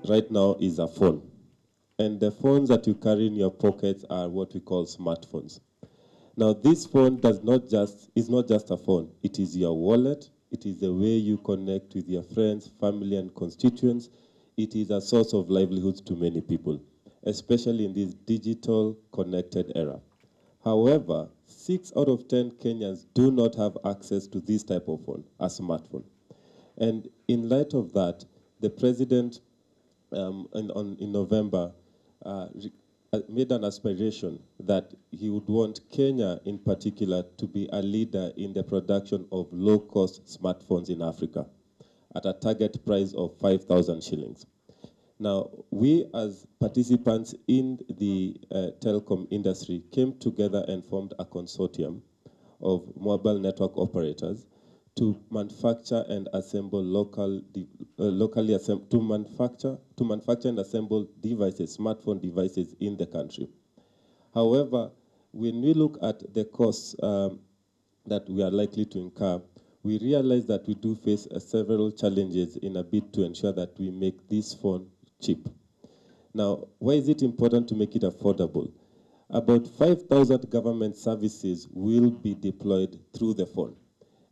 Right now is a phone. And the phones that you carry in your pockets are what we call smartphones. Now, this phone is not just a phone. It is your wallet. It is the way you connect with your friends, family, and constituents. It is a source of livelihoods to many people, especially in this digital connected era. However, 6 out of 10 Kenyans do not have access to this type of phone, a smartphone. And in light of that, the president in November made an aspiration that he would want Kenya in particular to be a leader in the production of low-cost smartphones in Africa at a target price of 5,000 shillings. Now, we as participants in the telecom industry came together and formed a consortium of mobile network operators to manufacture and assemble to manufacture and assemble devices, smartphone devices in the country. However, when we look at the costs that we are likely to incur, we realize that we do face several challenges in a bid to ensure that we make this phone cheap. Now, why is it important to make it affordable? About 5,000 government services will be deployed through the phone.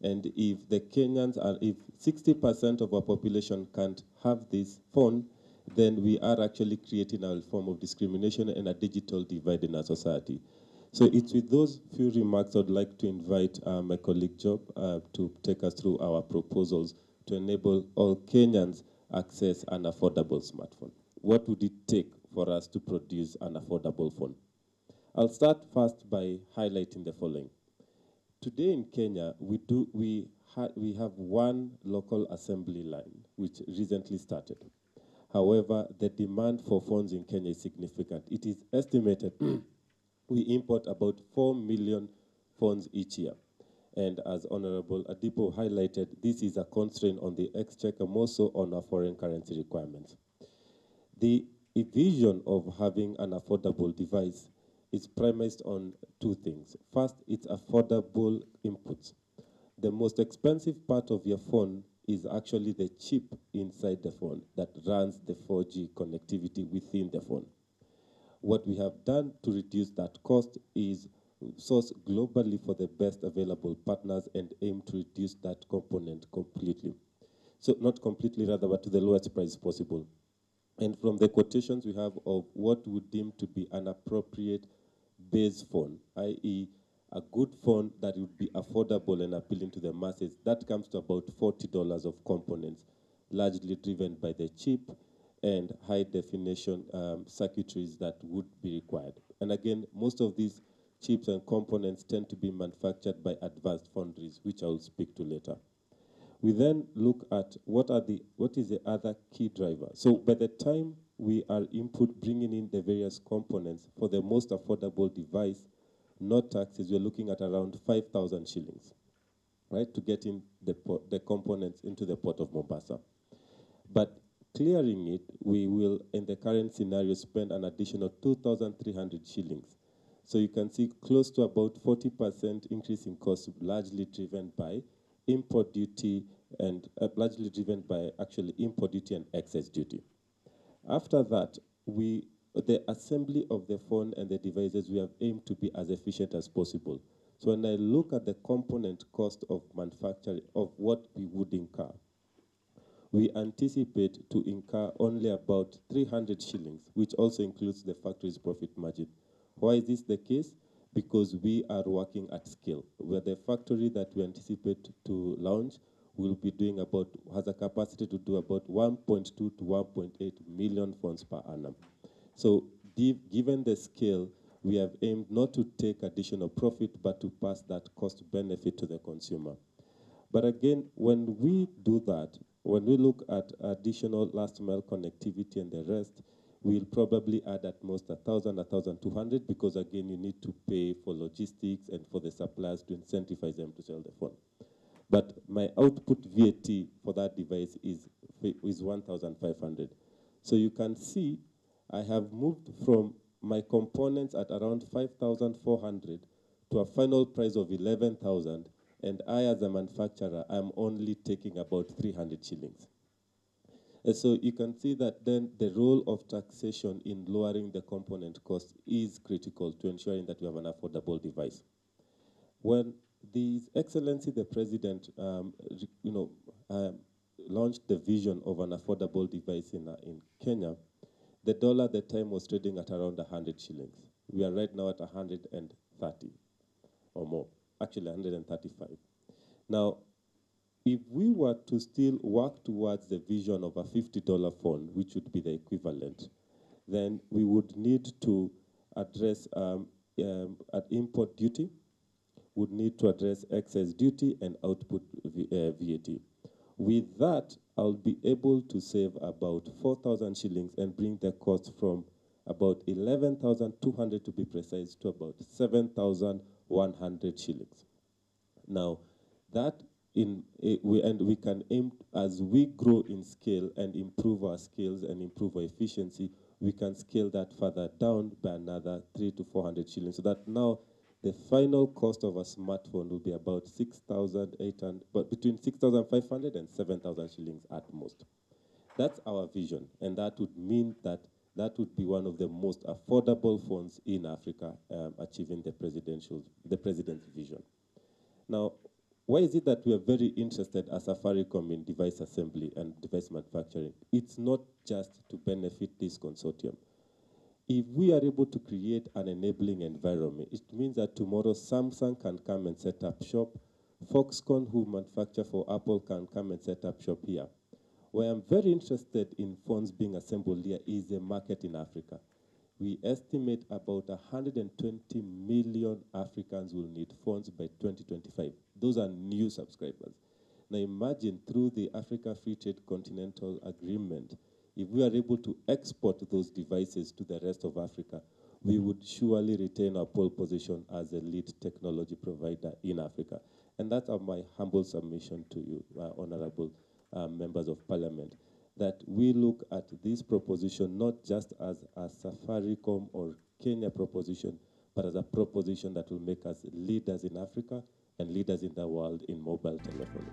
And if if 60% of our population can't have this phone, then we are actually creating a form of discrimination and a digital divide in our society. So it's with those few remarks I'd like to invite my colleague Job to take us through our proposals to enable all Kenyans access an affordable smartphone. What would it take for us to produce an affordable phone? I'll start first by highlighting the following. Today in Kenya, we have one local assembly line, which recently started. However, the demand for phones in Kenya is significant. It is estimated we import about 4 million phones each year. And as Honorable Adipo highlighted, this is a constraint on the exchequer, more so on our foreign currency requirements. The vision of having an affordable device is premised on two things. First, it's affordable inputs. The most expensive part of your phone is actually the chip inside the phone that runs the 4G connectivity within the phone. What we have done to reduce that cost is source globally for the best available partners and aim to reduce that component completely. So not completely rather, but to the lowest price possible. And from the quotations we have of what we deem to be an appropriate base phone, i.e. a good phone that would be affordable and appealing to the masses, that comes to about $40 of components, largely driven by the chip and high definition circuitries that would be required. And again, most of these chips and components tend to be manufactured by advanced foundries, which I will speak to later. We then look at what is the other key driver. So by the time we are bringing in the various components for the most affordable device, not taxes, we're looking at around 5,000 shillings, right, to get in the components into the port of Mombasa. But clearing it, we will, in the current scenario, spend an additional 2,300 shillings. So you can see close to about 40% increase in cost, largely driven by import duty and largely driven by actually import duty and excess duty. After that, the assembly of the phone and the devices, we have aimed to be as efficient as possible. So when I look at the component cost of manufacturing of what we would incur, we anticipate to incur only about 300 shillings, which also includes the factory's profit margin. Why is this the case? Because we are working at scale, where the factory that we anticipate to launch will be has a capacity to do about 1.2 to 1.8 million phones per annum. So given the scale, we have aimed not to take additional profit, but to pass that cost benefit to the consumer. But again, when we do that, when we look at additional last mile connectivity and the rest, we'll probably add at most 1,000, 1,200, because again, you need to pay for logistics and for the suppliers to incentivize them to sell the phone. But my output VAT for that device is 1,500. So you can see I have moved from my components at around 5,400 to a final price of 11,000, and I, as a manufacturer, I'm only taking about 300 shillings. And so you can see that then the role of taxation in lowering the component cost is critical to ensuring that we have an affordable device. When His Excellency the President, launched the vision of an affordable device in Kenya, the dollar at the time was trading at around 100 shillings. We are right now at 130 or more, actually 135. Now, if we were to still work towards the vision of a $50 phone, which would be the equivalent, then we would need to address an import duty, would need to address excess duty and output VAT. With that, I'll be able to save about 4,000 shillings and bring the cost from about 11,200 to be precise to about 7,100 shillings. Now, that we can aim, as we grow in scale and improve our skills and improve our efficiency, we can scale that further down by another 300 to 400 shillings, so that now the final cost of a smartphone will be about 6,800, but between 6,500 and 7,000 shillings at most. That's our vision, and that would mean that that would be one of the most affordable phones in Africa, achieving the president's vision. Now, why is it that we are very interested as Safaricom in device assembly and device manufacturing? It's not just to benefit this consortium. If we are able to create an enabling environment, it means that tomorrow Samsung can come and set up shop, Foxconn, who manufacture for Apple, can come and set up shop here. Where I'm very interested in phones being assembled here is the market in Africa. We estimate about 120 million Africans will need phones by 2025. Those are new subscribers. Now imagine, through the Africa Free Trade Continental Agreement, if we are able to export those devices to the rest of Africa, we would surely retain our pole position as a lead technology provider in Africa. And that's my humble submission to you, honorable members of parliament, that we look at this proposition not just as a Safaricom or Kenya proposition, but as a proposition that will make us leaders in Africa and leaders in the world in mobile telephony.